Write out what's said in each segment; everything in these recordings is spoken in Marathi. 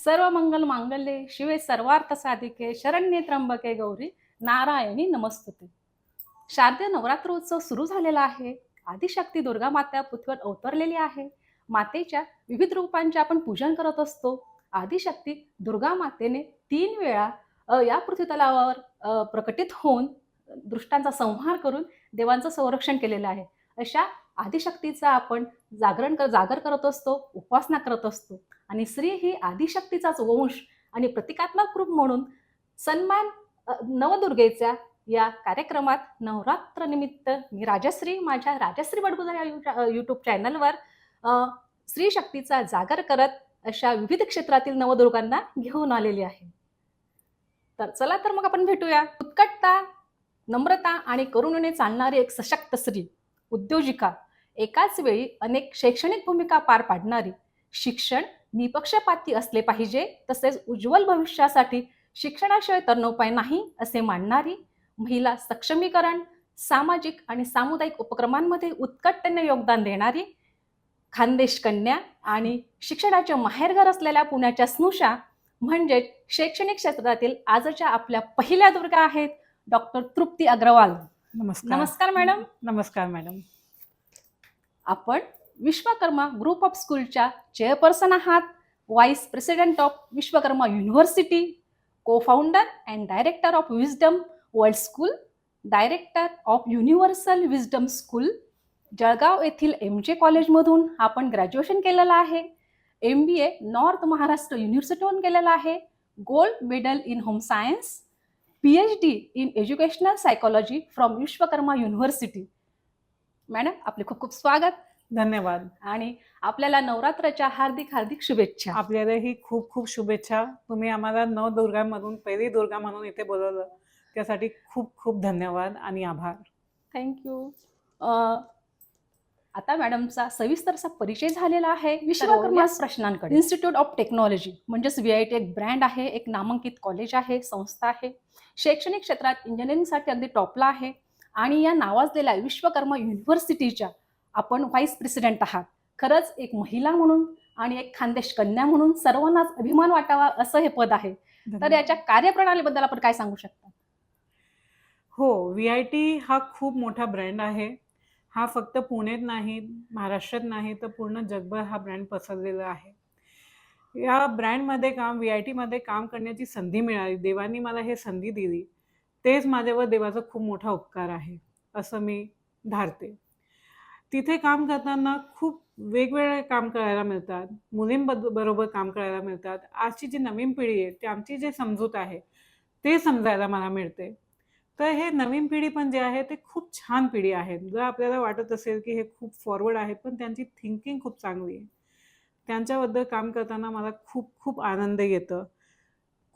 सर्व मंगल मांगल्ये शिवे सर्वार्थ साधिके शरण्ये त्र्यंबके गौरी नारायणी नमस्तुते. शारदीय नवरात्र उत्सव सुरू झालेला आहे. आदिशक्ती दुर्गा माता पृथ्वीवर अवतरलेली आहे. मातेच्या विविध रूपांचे आपण पूजन करत असतो. आदिशक्ती दुर्गा मातेने 3 वेळा या पृथ्वी तलावावर प्रकटित होऊन दुष्टांचा संहार करून देवांचं संरक्षण केलेलं आहे. अशा आदिशक्तीचा आपण जागर करत असतो, उपासना करत असतो. आणि स्त्री ही आदिशक्तीचाच वंश आणि प्रतिकात्मक रूप म्हणून सन्मान नवदुर्गेच्या या कार्यक्रमात नवरात्र निमित्त मी राजश्री माझ्या राजश्री बडगुजर या यूट्यूब चॅनलवर स्त्री शक्तीचा जागर करत अशा विविध क्षेत्रातील नवदुर्गांना घेऊन आलेली आहे. तर चला तर मग आपण भेटूया. उत्कटता, नम्रता आणि करुणेने चालणारी एक सशक्त स्त्री, उद्योजिका, एकाच वेळी अनेक शैक्षणिक भूमिका पार पाडणारी, शिक्षण निपक्षपाती असले पाहिजे तसेच उज्ज्वल भविष्यासाठी शिक्षणाशिवाय तरणोपाय नाही असे मानणारी, महिला सक्षमीकरण, सामाजिक आणि सामुदायिक उपक्रमांमध्ये उत्कटतेने योगदान देणारी, खानदेश कन्या आणि शिक्षणाचे माहेरघर असलेल्या पुण्याच्या स्नुषा म्हणजे शैक्षणिक क्षेत्रातील आजच्या आपल्या पहिल्या दुर्गा आहेत डॉक्टर तृप्ती अग्रवाल. नमस्कार. नमस्कार मॅडम. नमस्कार मॅडम. आपण विश्वकर्मा ग्रुप ऑफ स्कूलच्या चेअरपर्सन आहात, vice president of Vishwakarma university, co founder and director of wisdom world school, director of universal wisdom school. Jalgaon येथील MJ कॉलेजमधून आपण ग्रॅज्युएशन केलेलं आहे. MBA नॉर्थ महाराष्ट्र युनिव्हर्सिटीहून केलेलं आहे. Gold medal in home science, PhD in educational psychology from Vishwakarma university. Madam आपले खूप खूप स्वागत. धन्यवाद. आणि आपल्याला नवरात्राच्या हार्दिक हार्दिक शुभेच्छा. आपल्यालाही खूप खूप शुभेच्छा. तुम्ही आम्हाला नवदुर्गांमधून पहिली दुर्गा म्हणून इथे बोलवलं त्यासाठी खूप खूप धन्यवाद आणि आभार. थँक्यू. आता मॅडमचा सविस्तरचा परिचय झालेला आहे. विश्वकर्मा प्रश्नांकडे. इन्स्टिट्यूट ऑफ टेक्नॉलॉजी म्हणजेच VIT एक ब्रँड आहे, एक नामांकित कॉलेज आहे, संस्था आहे. शैक्षणिक क्षेत्रात इंजिनिअरिंगसाठी अगदी टॉपला आहे आणि या नावाजलेल्या विश्वकर्मा युनिव्हर्सिटीच्या आपण व्हाईस प्रेसिडेंट आहात. खरंच एक महिला म्हणून आणि एक खानदेश कन्या म्हणून सर्वांनाच अभिमान वाटावा असं हे पद आहे. तर याच्या कार्यप्रणालीबद्दल आपण काय सांगू शकता? हो, VIT हा खूप मोठा ब्रँड आहे. हा फक्त पुण्यात नाही, महाराष्ट्रात नाही, तर पूर्ण जगभर हा ब्रँड पसरलेला आहे. या ब्रँडमध्ये VIT मध्ये काम करण्याची संधी मिळाली, देवानी मला हे संधी दिली, तेच माझ्यावर देवाचा खूप मोठा उपकार आहे असं मी धारते. तिथे काम करताना खूप वेगवेगळे काम करायला मिळतात, मुलींबरोबर काम करायला मिळतात. आजची जी नवीन पिढी आहे त्यांची जे समजूत आहे ते समजायला मला मिळते. तर हे नवीन पिढी पण जे आहे ते खूप छान पिढी आहे. जर आपल्याला वाटत असेल की हे खूप फॉरवर्ड आहेत पण त्यांची थिंकिंग खूप चांगली आहे. त्यांच्याबद्दल काम करताना मला खूप खूप आनंद येतं.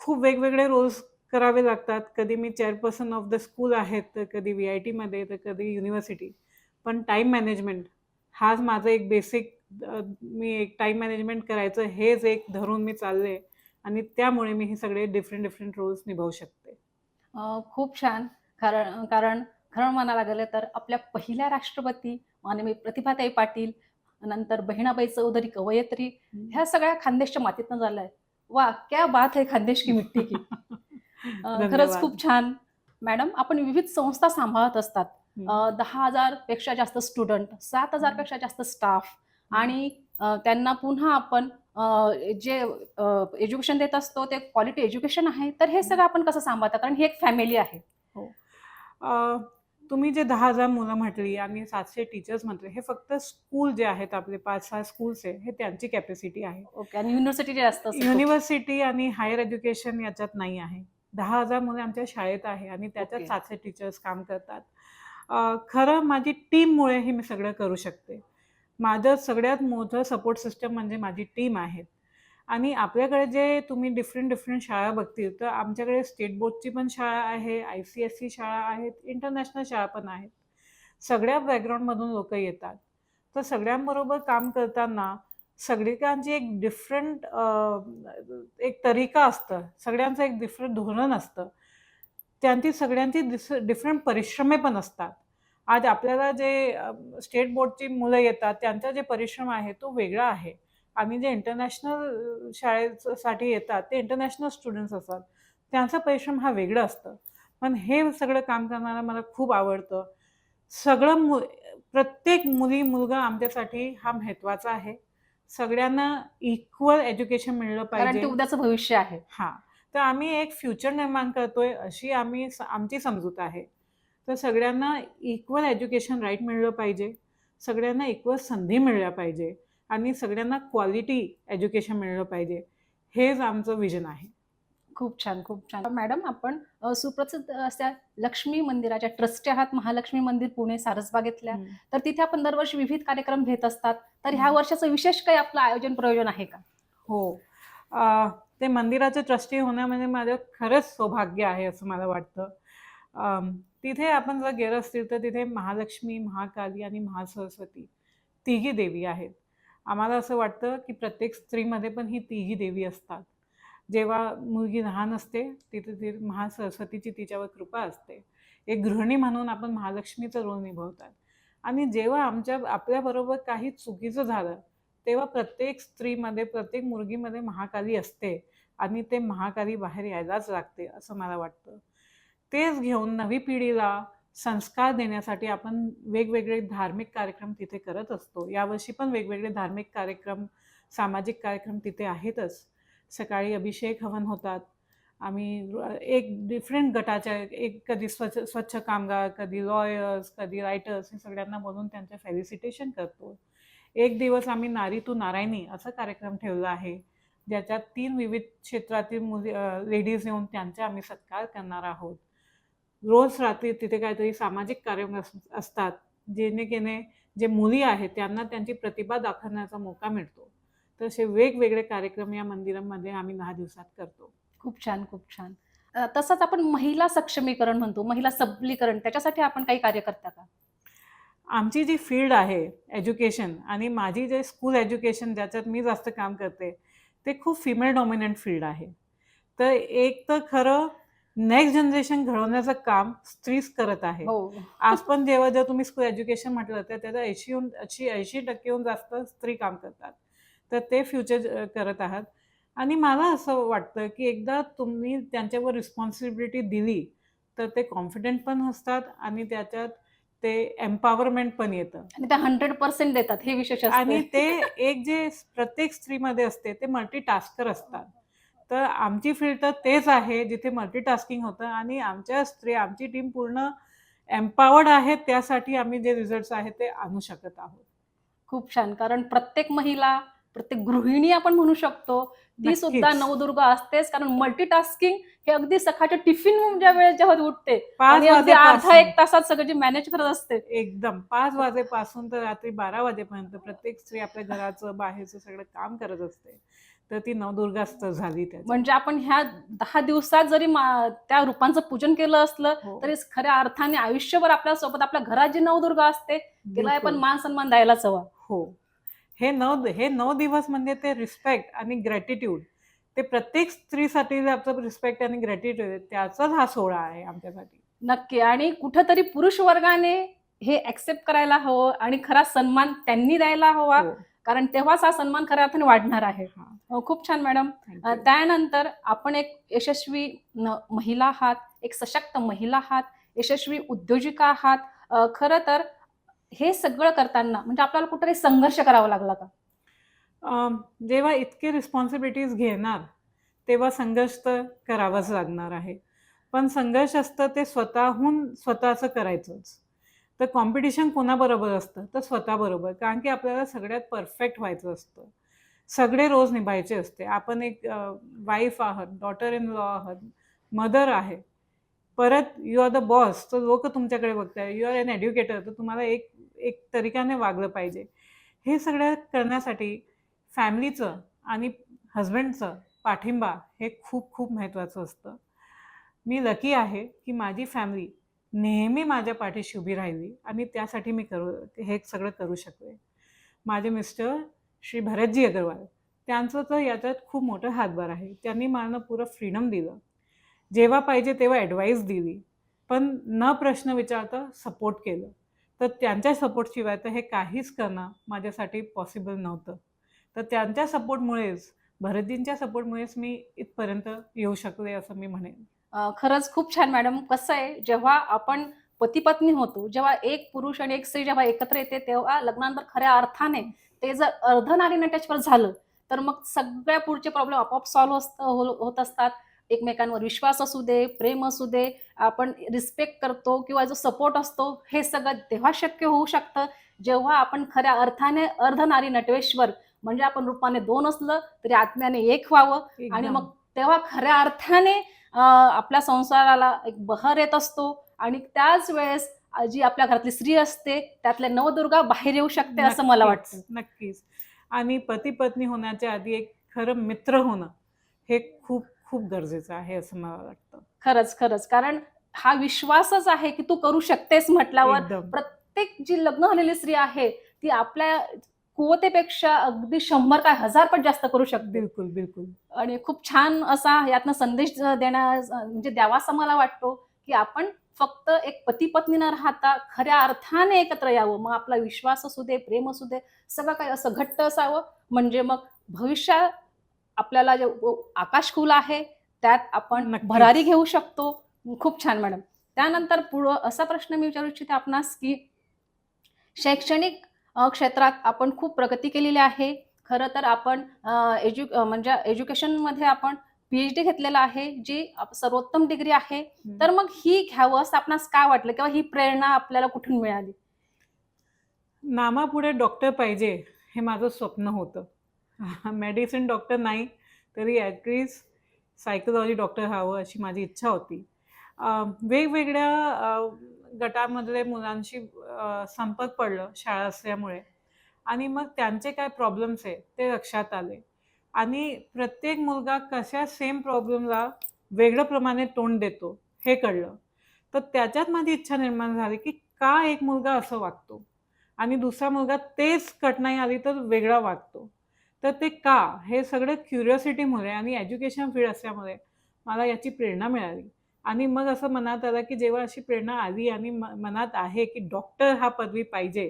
खूप वेगवेगळे रोल्स करावे लागतात. कधी मी चेअरपर्सन ऑफ द स्कूल आहेत, तर कधी VIT मध्ये, तर कधी युनिव्हर्सिटी. पण टाईम मॅनेजमेंट हाच माझं एक बेसिक, मी एक टाईम मॅनेजमेंट करायचं हेच एक धरून मी चालले आणि त्यामुळे मी हे सगळे डिफरंट रोल्स निभावू शकते. खूप छान. कारण खरं म्हणायला गेलं तर आपल्या पहिल्या राष्ट्रपती माननीय प्रतिभाताई पाटील, नंतर बहिणाबाई चौधरी कवयित्री, ह्या सगळ्या खानदेशच्या मातीतनं झालाय. वा क्या बात है खानदेश की मिट्टी की. खरंच खूप छान. मॅडम आपण विविध संस्था सांभाळत असतात. 10,000 पेक्षा जास्त स्टुडंट, 7,000 पेक्षा जास्त स्टाफ आणि त्यांना पुन्हा आपण जे एज्युकेशन देत असतो ते क्वालिटी एज्युकेशन आहे. तर हे सगळं आपण कसं सांभाळता? कारण ही एक फॅमिली आहे. हो. तुम्ही जे 10,000 मुलं म्हटली आणि 700 टीचर्स म्हटले, हे फक्त स्कूल जे आहेत आपले 5-6 स्कूल्स आहे हे त्यांची कॅपॅसिटी आहे. ओके. आणि युनिव्हर्सिटी जे असतं युनिव्हर्सिटी आणि हायर एज्युकेशन याच्यात नाही आहे. 10,000 मुले आमच्या शाळेत आहे आणि त्याच्यात 700 टीचर्स काम करतात. खरं माझी टीममुळे हे मी सगळं करू शकते. माझं सगळ्यात मोठं सपोर्ट सिस्टम म्हणजे माझी टीम आहे. आणि आपल्याकडे जे तुम्ही डिफरंट शाळा बघतील तर आमच्याकडे स्टेट बोर्डची पण शाळा आहे, ICSE शाळा आहेत, इंटरनॅशनल शाळा पण आहेत. सगळ्या बॅकग्राऊंडमधून लोक येतात. तर सगळ्यांबरोबर काम करताना सगळ्यांची एक डिफरंट एक तरीका असतं, सगळ्यांचं एक डिफरंट धोरण असतं, त्यांची सगळ्यांची डिफरंट परिश्रमे पण असतात. आज आपल्याला जे स्टेट बोर्डची मुलं येतात त्यांचा जे परिश्रम आहे तो वेगळा आहे आणि जे इंटरनॅशनल शाळेसाठी येतात ते इंटरनॅशनल स्टुडंट्स असतात, त्यांचं परिश्रम हा वेगळं असतं. पण हे सगळं काम करणारा मला खूप आवडतं. सगळं प्रत्येक मुलगा आमच्यासाठी हा महत्त्वाचा आहे. सगळ्यांना इक्वल एज्युकेशन मिळलं कारण ते पाहिजे. उद्याचं भविष्य आहे. हां, तर आम्ही एक फ्युचर निर्माण करतोय अशी आमची समजूत आहे. तर सगळ्यांना इक्वल एज्युकेशन राईट मिळलं पाहिजे. सगळ्यांना इक्वल संधी मिळल्या पाहिजे आणि सगळ्यांना क्वालिटी एज्युकेशन मिळलं पाहिजे. हेच आमचं विजन आहे. खूप छान, खूप छान. मॅडम आपण सुप्रसिद्ध अशा लक्ष्मी मंदिराच्या ट्रस्टी आहात, महालक्ष्मी मंदिर पुणे सारसबागेतल्या. हं, तर तिथे आपण दरवर्षी विविध कार्यक्रम घेत असतात. तर ह्या हं. वर्षाचं विशेष काही आपलं आयोजन प्रयोजन आहे का? हो. ते मंदिराचं ट्रस्टी होणं म्हणजे माझं खरंच सौभाग्य आहे असं मला वाटतं. तिथे आपण जर गेलं असतील तर तिथे महालक्ष्मी, महाकाली आणि महासरस्वती तिघी देवी आहेत. आम्हाला असं वाटतं की प्रत्येक स्त्रीमध्ये पण ही तिघी देवी असतात. जेव्हा मुलगी लहान असते तिथे ती महासरस्वतीची तिच्यावर कृपा असते. एक गृहिणी म्हणून आपण महालक्ष्मीचा रोल निभावतात आणि जेव्हा आपल्याबरोबर काही चुकीचं झालं तेव्हा प्रत्येक स्त्रीमध्ये, प्रत्येक मुलगीमध्ये महाकाली असते आणि ते महाकाली बाहेर यायलाच लागते असं मला वाटतं. तेच घेऊन नवी पिढीला संस्कार देण्यासाठी आपण वेगवेगळे धार्मिक कार्यक्रम तिथे करत असतो. यावर्षी पण वेगवेगळे धार्मिक कार्यक्रम, सामाजिक कार्यक्रम तिथे आहेतच. सकाळी अभिषेक हवन होतात. आम्ही एक डिफरंट गटाच्या कधी स्वच्छ कामगार, कधी लॉयर्स, कधी रायटर्स हे सगळ्यांना बोलवून त्यांचं फेलिसिटेशन करतो. एक दिवस आम्ही नारी तू नारायणी असा कार्यक्रम ठेवला आहे, ज्याच्यात 3 विविध क्षेत्रातील लेडीज येऊन त्यांचा आम्ही सत्कार करणार आहोत. रोज रात्री तिथे काहीतरी सामाजिक कार्यक्रम असतात, जेणेकेने जे मुली आहेत त्यांना त्यांची प्रतिभा दाखवण्याचा मौका मिळतो. तर असे वेगवेगळे कार्यक्रम या मंदिरामध्ये आम्ही 10 दिवसात करतो. खूप छान, खूप छान. तसंच आपण महिला सक्षमीकरण म्हणतो, महिला सबलीकरण त्याच्यासाठी आपण काही कार्य करता का? आमची जी फील्ड आहे एज्युकेशन आणि माझी जे स्कूल एज्युकेशन ज्याच्यात मी जास्त काम करते, ते खूप फिमेल डॉमिनंट फील्ड आहे. तर एक तर खरं नेक्स्ट जनरेशन घडवण्याचं काम स्त्रीच करत आहे. हो. आज पण जेव्हा जर तुम्ही स्कूल एज्युकेशन म्हटलं तर त्याचा 80% जास्त स्त्री काम करतात. तर ते फ्युचर करत आहात आणि मला असं वाटतं, की एकदा तुम्ही त्यांच्यावर रिस्पॉन्सिबिलिटी दिली, तर ते कॉन्फिडंट पण असतात आणि त्याच्यात ते एम्पॉवरमेंट पण येतं. आणि त्या 100% देतात हे विशेष आणि असते. ते एक जे प्रत्येक स्त्रीमध्ये असते ते मल्टीटास्कर असतात. तर आमची फील्ड तर तेच आहे जिथे मल्टीटास्किंग होतं आणि आमची टीम पूर्ण एम्पॉवर्ड आहे. त्यासाठी आम्ही जे रिझल्ट्स आहेत ते आणू शकत आहोत. खूप छान. कारण प्रत्येक महिला, प्रत्येक गृहिणी आपण म्हणू शकतो, ती सुद्धा नक्कीच. नवदुर्गा असतेच. कारण मल्टीटास्किंग हे अगदी सकाळच्या टिफिन ज्या वेळेस जेव्हा उठते 5 आणि अगदी अर्धा वाजेपासून 1 तासात सगळं जे मॅनेज करत असते. एकदम 5 वाजेपासून तर रात्री 12 वाजेपर्यंत प्रत्येक स्त्री आपल्या घराचं, बाहेरचं सगळं काम करत असते. तर ती नवदुर्गाच तर झाली त्याच्यात. म्हणजे आपण ह्या 10 दिवसात जरी त्या रूपांचं पूजन केलं असलं, हो, तरी खऱ्या अर्थाने आयुष्यभर आपल्यासोबत आपल्या घरात जी नवदुर्गा असते, तिला आपण बिलकुल. मान-सन्मान द्यायलाच हवा. हो. हे 9 दिवस म्हणजे ते रिस्पेक्ट आणि ग्रॅटिट्यूड. ते प्रत्येक स्त्रीसाठी त्याचं रिस्पेक्ट आणि ग्रॅटिट्यूड आहे. त्याचाच हा सोहळा आहे आमच्यासाठी. नक्की. आणि कुठेतरी पुरुष वर्गाने हे एक्सेप्ट करायला हवं आणि खरा सन्मान त्यांनी द्यायला हवा. हो. कारण तेव्हाच हा सन्मान खऱ्या अर्थाने वाढणार आहे. हां. खूप छान मॅडम. Thank you. त्यानंतर आपण एक यशस्वी महिला आहात, एक सशक्त महिला आहात, यशस्वी उद्योजिका आहात. खरं तर हे सगळं करताना म्हणजे आपल्याला कुठेतरी संघर्ष करावा लागला का? जेव्हा इतके रिस्पॉन्सिबिलिटीज घेणार, तेव्हा संघर्ष तर करावाच लागणार आहे. पण संघर्ष असतं ते स्वतःचं करायचंच. तर कॉम्पिटिशन कोणाबरोबर असतं? तर स्वतःबरोबर. कारण की आपल्याला सगळ्यात परफेक्ट व्हायचं असतं. सगळे रोज निभायचे असते. आपण एक वाईफ आहात, डॉटर इन लॉ आहात, मदर आहे. परत यू आर द बॉस. तर लोकं तुमच्याकडे बघताय. You are an educator. तर तुम्हाला एक एक तरीक्याने वागलं पाहिजे. हे सगळं करण्यासाठी फॅमिलीचं आणि हसबँडचं पाठिंबा हे खूप खूप महत्त्वाचं असतं. मी लकी आहे की माझी फॅमिली नेहमी माझ्या पाठीशी उभी राहिली आणि त्यासाठी मी हे सगळं करू शकले. माझे मिस्टर श्री भरतजी अग्रवाल, त्यांचं तर याच्यात खूप मोठा हातभार आहे. त्यांनी मला पुरं फ्रीडम दिलं. जेव्हा पाहिजे तेव्हा ॲडवाईस दिली. पण न प्रश्न विचारता सपोर्ट केलं. तर त्यांच्या सपोर्टशिवाय तर हे काहीच करणं माझ्यासाठी पॉसिबल नव्हतं. तर त्यांच्या सपोर्टमुळेच, भरतजींच्या सपोर्टमुळेच मी इथपर्यंत येऊ शकले असं मी म्हणेन. खरंच खूप छान मॅडम. कसं आहे, जेव्हा आपण पती-पत्नी होतो, जेव्हा एक पुरुष आणि एक स्त्री जेव्हा एकत्र येते, तेव्हा लग्नानंतर खऱ्या अर्थाने ते जर अर्धनारीने त्याच्यावर झालं, तर मग सगळ्या पुढचे प्रॉब्लेम आपोआप सॉल्व्ह होत असतात. एकमेकांवर विश्वास असू दे, प्रेम असू दे, आपण रिस्पेक्ट करतो किंवा जो सपोर्ट असतो, हे सगळं तेव्हा शक्य होऊ शकतं, जेव्हा आपण खऱ्या अर्थाने अर्धनारी नटवेश्वर, म्हणजे आपण रूपाने 2 असलं, तरी आत्म्याने 1 व्हावं आणि एकदम. मग तेव्हा खऱ्या अर्थाने आपल्या संसाराला एक बहर येत असतो आणि त्याच वेळेस जी आपल्या घरातली स्त्री असते, त्यातल्या नवदुर्गा बाहेर येऊ शकते असं मला नक्कीच, वाटतं. नक्कीच. आणि पती-पत्नी होण्याच्या आधी एक खरं मित्र होणं, हे खूप खूप गरजेचं आहे असं मला वाटतं. खरंच, खरंच. कारण हा विश्वासच आहे, की तू करू शकतेस म्हटल्यावर एकदम. प्रत्येक जी लग्न झालेली स्त्री आहे, ती आपल्या कुवतेपेक्षा अगदी 100 काय 1000 पट जास्त करू शकते. बिलकुल, बिलकुल. आणि खूप छान असा यातनं संदेश म्हणजे द्यावासा मला वाटतो, की आपण फक्त एक पती-पत्नी न राहता खऱ्या अर्थाने एकत्र यावं. मग आपला विश्वास असू दे, प्रेम असू दे, सगळं काही असं घट्ट असावं. म्हणजे मग भविष्यात आपल्याला जे आकाशकुल आहे, त्यात आपण भरारी नक्कीच. घेऊ शकतो. खूप छान मॅडम. त्यानंतर पुढं असा प्रश्न मी विचारू इच्छिते आपणास, की शैक्षणिक क्षेत्रात आपण खूप प्रगती केलेली आहे. खरं तर आपण म्हणजे एज्युकेशनमध्ये आपण पी-एच-डी घेतलेला आहे, जी सर्वोत्तम डिग्री आहे. तर मग ही घ्यावं असं आपणास काय वाटलं किंवा ही प्रेरणा आपल्याला कुठून मिळाली? नामापुढे डॉक्टर पाहिजे हे माझं स्वप्न होतं. मेडिसिन डॉक्टर नाही, तरी ॲटलीस्ट सायकॉलॉजी डॉक्टर व्हावं अशी माझी इच्छा होती. वेगवेगळ्या गटामधले मुलांशी संपर्क पडलं शाळा असल्यामुळे आणि मग त्यांचे काय प्रॉब्लेम्स आहे ते लक्षात आले आणि प्रत्येक मुलगा कशा सेम प्रॉब्लेमला वेगळं प्रमाणे तोंड देतो हे कळलं. तर त्याच्यात माझी इच्छा निर्माण झाली, की का एक मुलगा असं वागतो? आणि दुसरा मुलगा तेच कठीणाई आली तर वेगळा वागतो. तर ते का? हे सगळं क्युरिओसिटीमुळे आणि एज्युकेशन फील्ड असल्यामुळे मला याची प्रेरणा मिळाली. आणि मग असं मनात आलं, की जेव्हा अशी प्रेरणा आली आणि मनात आहे, की डॉक्टर हा पदवी पाहिजे,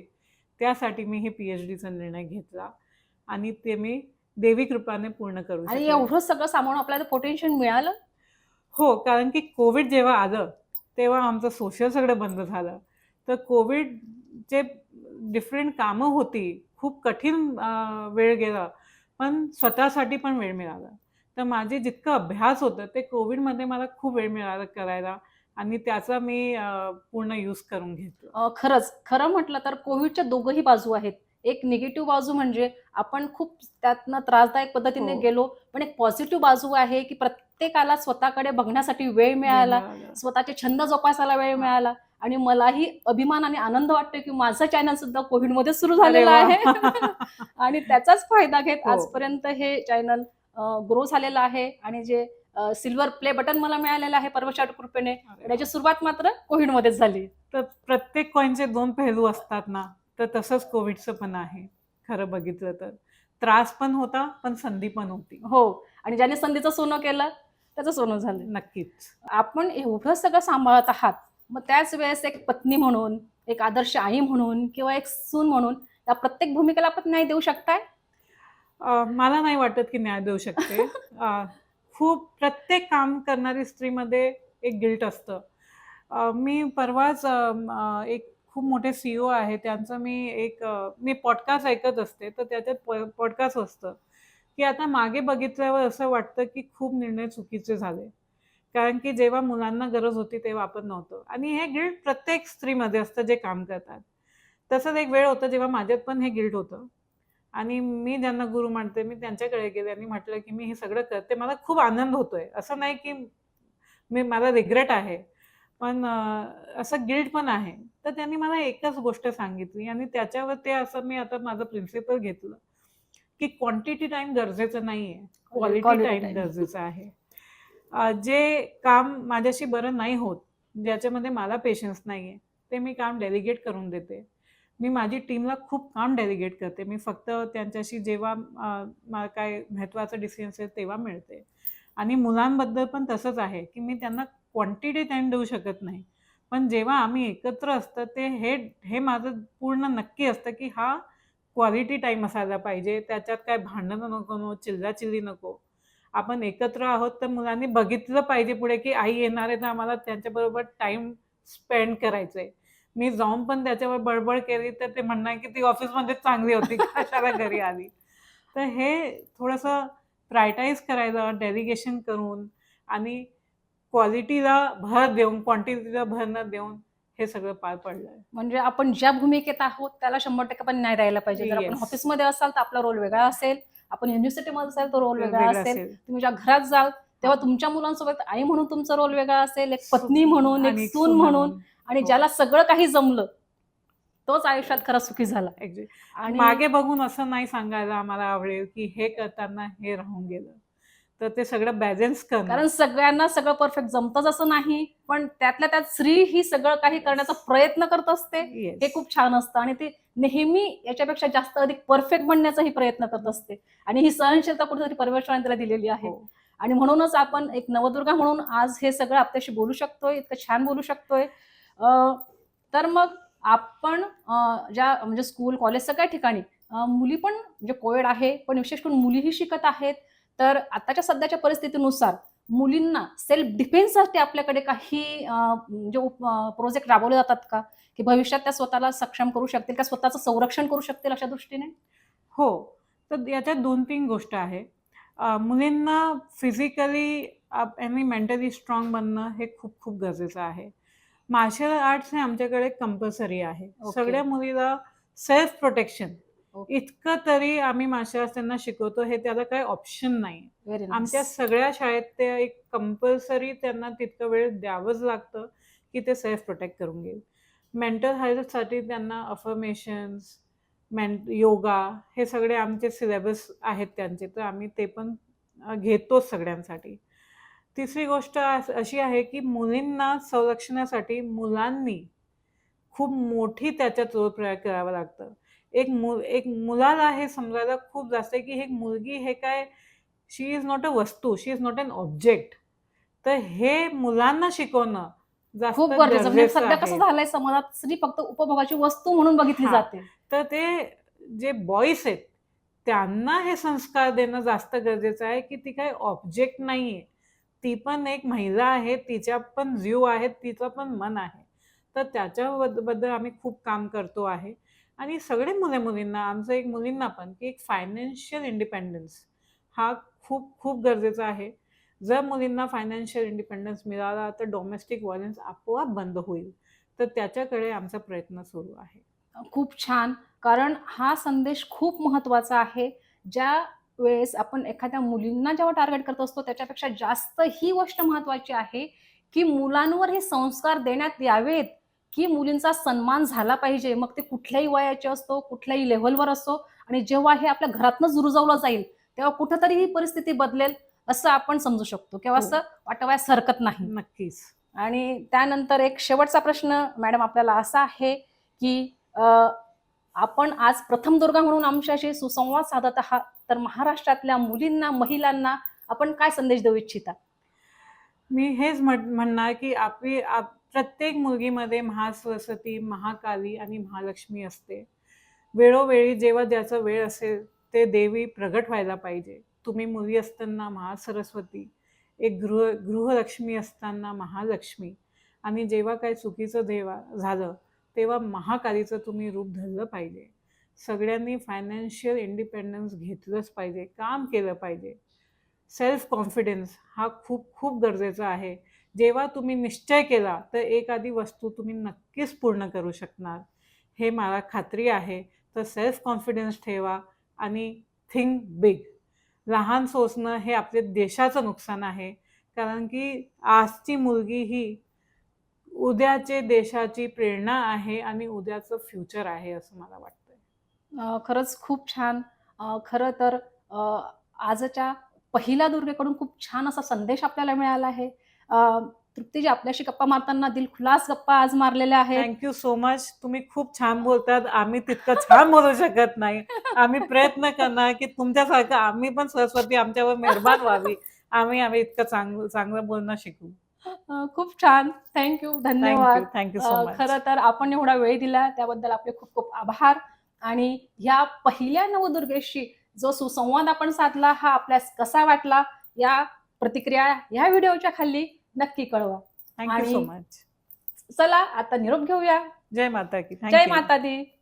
त्यासाठी मी हे पी-एच-डीचा निर्णय घेतला आणि ते मी देवी कृपाने पूर्ण करू आणि शकले. एवढं सगळं सामावून आपल्याला पोटेन्शियल मिळालं? हो, कारण की कोविड जेव्हा आलं, तेव्हा आमचं सोशल सगळं बंद झालं. तर कोविडचे डिफरंट कामं होती. खूप कठीण वेळ गेला, पण स्वतःसाठी पण वेळ मिळाला. तर माझे जितकं अभ्यास होतं, ते कोविडमध्ये मला खूप वेळ मिळाला करायला आणि त्याचा मी पूर्ण यूज करून घेतलं. खरंच, खरं म्हटलं तर कोव्हिडच्या दोघंही बाजू आहेत. एक निगेटिव्ह बाजू म्हणजे आपण खूप त्यातनं त्रासदायक पद्धतीने हो, गेलो. पण एक पॉझिटिव्ह बाजू आहे, की प्रत्येकाला स्वतःकडे बघण्यासाठी वेळ वेळ मिळाला, मिळाला. स्वतःचे छंद जोपासायला वेळ हां. मिळाला आणि मलाही अभिमान आणि आनंद वाटतो, की माझं चॅनल सुद्धा कोव्हिडमध्येच सुरू अरे झालेलं वाह! आहे. आणि त्याचाच फायदा घेत हो. आजपर्यंत हे चॅनल ग्रो झालेलं आहे आणि जे सिल्व्हर प्ले बटन मला मिळालेलं आहे परमेश्वराच्या कृपेने. अरे त्याची वाह! सुरुवात मात्र कोव्हिडमध्येच झाली. तर प्रत्येक कॉईनचे 2 पैलू असतात ना, तर तसंच कोविडचं पण आहे, खरं बघितलं तर. त्रास पण होता, पण संधी पण होती. हो. आणि ज्याने संधीचं सोनं केलं, त्याचं सोनं झालं. नक्कीच. आपण एवढं सगळं सांभाळत आहात, मग त्याच वेळेस एक पत्नी म्हणून, एक आदर्श आई म्हणून किंवा एक सून म्हणून या प्रत्येक भूमिकेला आपण न्याय देऊ शकताय? मला नाही वाटत की न्याय देऊ शकते. खूप प्रत्येक काम करणारी स्त्रीमध्ये एक गिल्ट असतं. मी परवाच एक खूप मोठे सी-ई-ओ आहे त्यांचं मी पॉडकास्ट ऐकत असते, तर त्याच्यात पॉडकास्ट असतं, की आता मागे बघितल्यावर असं वाटतं की खूप निर्णय चुकीचे झाले. कारण की जेव्हा मुलांना गरज होती तेव्हा आपण नव्हतो आणि हे गिल्ट प्रत्येक स्त्रीमध्ये असतं जे काम करतात. तसंच एक वेळ होता जेव्हा माझ्यात पण हे गिल्ट होतं आणि मी ज्यांना गुरु मानते मी त्यांच्याकडे गेले आणि म्हटलं की मी हे सगळं करते. मला खूप आनंद होतोय. असं नाही की मला रिग्रेट आहे. पण असं गिल्ट पण आहे. तर त्यांनी मला एकच गोष्ट सांगितली आणि त्याच्यावर ते असं मी आता माझं प्रिन्सिपल घेतलं, की क्वांटिटी टाईम गरजेचं नाहीये. Quality quality time time. गरजेचं आहे. जे काम माझ्याशी बरं नाही होत, ज्याच्यामध्ये मला पेशन्स नाहीये, ते मी काम डेलिगेट करून देते. मी माझी टीमला खूप काम डेलिगेट करते. मी फक्त त्यांच्याशी जेव्हा मला काय महत्त्वाचं डिसिजन असेल तेव्हा मिळते. आणि मुलांबद्दल पण तसंच आहे, की मी त्यांना क्वांटिटी टाईम देऊ शकत नाही. पण जेव्हा आम्ही एकत्र असतो ते हे हे माझं पूर्ण नक्की असतं, की हा क्वालिटी टाइम असायला पाहिजे. त्याच्यात काय भांडणं नको, चिल्लाचिल्ली नको. आपण एकत्र आहोत तर मुलांनी बघितलं पाहिजे पुढे, की आई येणार आहे तर आम्हाला त्यांच्याबरोबर टाइम स्पेंड करायचंय. मी जाऊन पण त्याच्यावर बडबड केली तर ते म्हणणार, की ती ऑफिसमध्येच चांगली होती, कशाला घरी आली? तर हे थोडंसं प्रायोरिटाईज करायला डेलिगेशन करून आणि क्वालिटीला भर देऊन, क्वांटिटीला भर न देऊन हे सगळं पार पडलंय. म्हणजे आपण ज्या भूमिकेत आहोत त्याला 100% पण न्याय द्यायला पाहिजे. जर आपण येस. ऑफिसमध्ये असाल तर आपला रोल वेगळा असेल, आपण युनिव्हर्सिटीमध्ये असाल तर रोल वेगळा वेगळं असेल, असेल. तुम्ही ज्या घरात जाल तेव्हा तुमच्या मुलांसोबत आई म्हणून तुमचा रोल वेगळा असेल, एक पत्नी सु- म्हणून, एक आणि सून म्हणून, आणि हो. ज्याला सगळं काही जमलं तोच आयुष्यात खरा सुखी झाला. Exactly. आणि मागे बघून असं नाही सांगायला आम्हाला आवडेल, की हे करताना हे राहून गेलं. तर ते सगळं बॅलन्स करणं. कारण सगळ्यांना सगळं परफेक्ट जमतच असं नाही, पण त्यातल्या त्यात स्त्री ही सगळं काही करण्याचा प्रयत्न करत असते. Yes. हे खूप छान असतं आणि ती नेहमी याच्यापेक्षा जास्त अधिक परफेक्ट बनण्याचाही प्रयत्न करत असते. आणि ही सहनशीलता कुठेतरी परमेश्वराने तिला दिलेली आहे. हो. आणि म्हणूनच आपण एक नवदुर्गा म्हणून आज हे सगळं आपल्याशी बोलू शकतोय, इतकं छान बोलू शकतोय. तर मग आपण ज्या म्हणजे स्कूल, कॉलेज सगळ्या ठिकाणी मुली पण म्हणजे कोएड आहे, पण विशेष करून मुलीही शिकत आहेत. तर आताच्या सध्याच्या परिस्थितीनुसार मुलींना सेल्फ डिफेन्ससाठी आपल्याकडे काही म्हणजे प्रोजेक्ट राबवले जातात का? की भविष्यात त्या स्वतःला सक्षम करू शकतील का, स्वतःचं संरक्षण करू शकतील अशा दृष्टीने? हो. तर याच्यात 2-3 गोष्ट आहे. मुलींना फिजिकली आणि मेंटली स्ट्रॉंग बनणं हे खूप खूप गरजेचं आहे. मार्शल आर्ट्स हे आमच्याकडे कंपल्सरी आहे. Okay. सगळ्या मुलीला सेल्फ प्रोटेक्शन Okay. इतकं तरी आम्ही मार्शल आर्ट्स त्यांना शिकवतो, हे त्याला काही ऑप्शन नाही. व्हेरी आमच्या नाईस. सगळ्या शाळेत ते एक कंपल्सरी त्यांना तितकं वेळ द्यावंच लागतं, की ते सेल्फ प्रोटेक्ट करून घेईल. मेंटल हेल्थसाठी त्यांना अफर्मेशन्स, योगा हे सगळे आमचे सिलेबस आहेत त्यांचे, तर आम्ही ते पण घेतोच सगळ्यांसाठी. तिसरी गोष्ट अशी आहे, की मुलींना संरक्षणासाठी मुलांनी खूप मोठी त्याच्यात प्रयोग करावा लागतं. एक मुलाला हे समजायला खूप जास्त आहे, की एक मुलगी हे काय, शी इज नॉट अ वस्तू, शी इज नॉट एन ऑब्जेक्ट. तर हे मुलांना शिकवणं जास्त खूप गरजेचं. म्हणजे गरजेचं सध्या कसं आहे. झालंय, समाजात स्त्री फक्त उपभोगाची वस्तू म्हणून बघितली हां. जाते. तर ते जे बॉईज आहेत, त्यांना हे संस्कार देणं जास्त गरजेचं आहे, की ती काही ऑब्जेक्ट नाहीये. ती पण एक महिला आहे, तिच्या पण जीव आहे, तिचं पण मन आहे. तर त्याच्याबद्दल आम्ही खूप काम करतो आहे. आणि सगळे मुलींना, आमचं एक मुलींना पण, की एक फायनान्शियल इंडिपेंडन्स हा खूप खूप गरजेचा आहे. जर मुलींना फायनान्शियल इंडिपेंडन्स मिळाला, तर डोमेस्टिक व्हायलन्स आपोआप बंद होईल. तर त्याच्याकडे आमचा प्रयत्न सुरू आहे. खूप छान. कारण हा संदेश खूप महत्त्वाचा आहे. ज्या वेळेस आपण एखाद्या मुलींना जेव्हा टार्गेट करत असतो, त्याच्यापेक्षा जास्त ही गोष्ट महत्त्वाची आहे, की मुलांवर हे संस्कार देण्यात यावेत, की मुलींचा सन्मान झाला पाहिजे. मग ते कुठल्याही वयाचे असो, कुठल्याही लेव्हलवर असो, आणि जेव्हा हे आपल्या घरातनंच रुजवलं जाईल, तेव्हा कुठेतरी ही परिस्थिती बदलेल असं आपण समजू शकतो किंवा हो. असं वाटावयास हरकत नाही. नक्कीच. आणि त्यानंतर एक शेवटचा प्रश्न मॅडम आपल्याला असा आहे, की आपण आज प्रथम दुर्गा म्हणून आमच्याशी सुसंवाद साधत आहात, तर महाराष्ट्रातल्या मुलींना, महिलांना आपण काय संदेश देऊ इच्छिता? मी हेच म्हणणार, की प्रत्येक मुलगीमध्ये महासरस्वती, महाकाली आणि महालक्ष्मी असते. वेळोवेळी जेव्हा ज्याचा वेळ असेल, ते देवी प्रगट व्हायला पाहिजे. तुम्ही मुली असताना महासरस्वती, एक गृहलक्ष्मी असताना महालक्ष्मी, आणि जेव्हा काही चुकीचं झालं, तेव्हा महाकालीचं तुम्ही रूप धरलं पाहिजे. सगळ्यांनी फायनान्शियल इंडिपेंडन्स घेतलंच पाहिजे, काम केलं पाहिजे. सेल्फ कॉन्फिडन्स हा खूप खूप गरजेचा आहे. जेव्हा तुम्ही निश्चय केला, तर एखादी वस्तू तुम्ही नक्कीच पूर्ण करू शकणार, हे मला खात्री आहे. तर सेल्फ कॉन्फिडन्स ठेवा आणि थिंक बिग. लहान सोचणं हे आपल्या देशाचं नुकसान आहे. कारण की आजची मुलगी ही उद्याचे देशाची प्रेरणा आहे आणि उद्याचं फ्युचर आहे, असं मला वाटतंय. खरंच खूप छान. खरं तर आजच्या पहिल्या दुर्गेकडून खूप छान असा संदेश आपल्याला मिळाला आहे. तृप्तीजी, आपल्याशी गप्पा मारताना दिलखुलास गप्पा आज मारलेल्या आहेत. Thank so much. तुम्ही खूप छान बोलतात. आम्ही तितकं छान बोलू शकत नाही. आम्ही प्रयत्न करणार, की तुमच्यासारखं आम्ही पण सरस्वती आमच्यावर मेहरबान व्हावी. आम्ही इतकं चांगलं बोलणं शिकू. खूप छान. Thank you. धन्यवाद. Thank you so much. खरं तर आपण एवढा वेळ दिला त्याबद्दल आपले खूप खूप आभार. आणि ह्या पहिल्या नवदुर्गेशी जो सुसंवाद आपण साधला हा आपल्यास कसा वाटला या प्रतिक्रिया या व्हिडिओच्या खाली नक्की कळवा. थँक्यू सो आणि मच. चला आता निरोप घेऊया. जय माता की. जय थँक्यू. माता दी.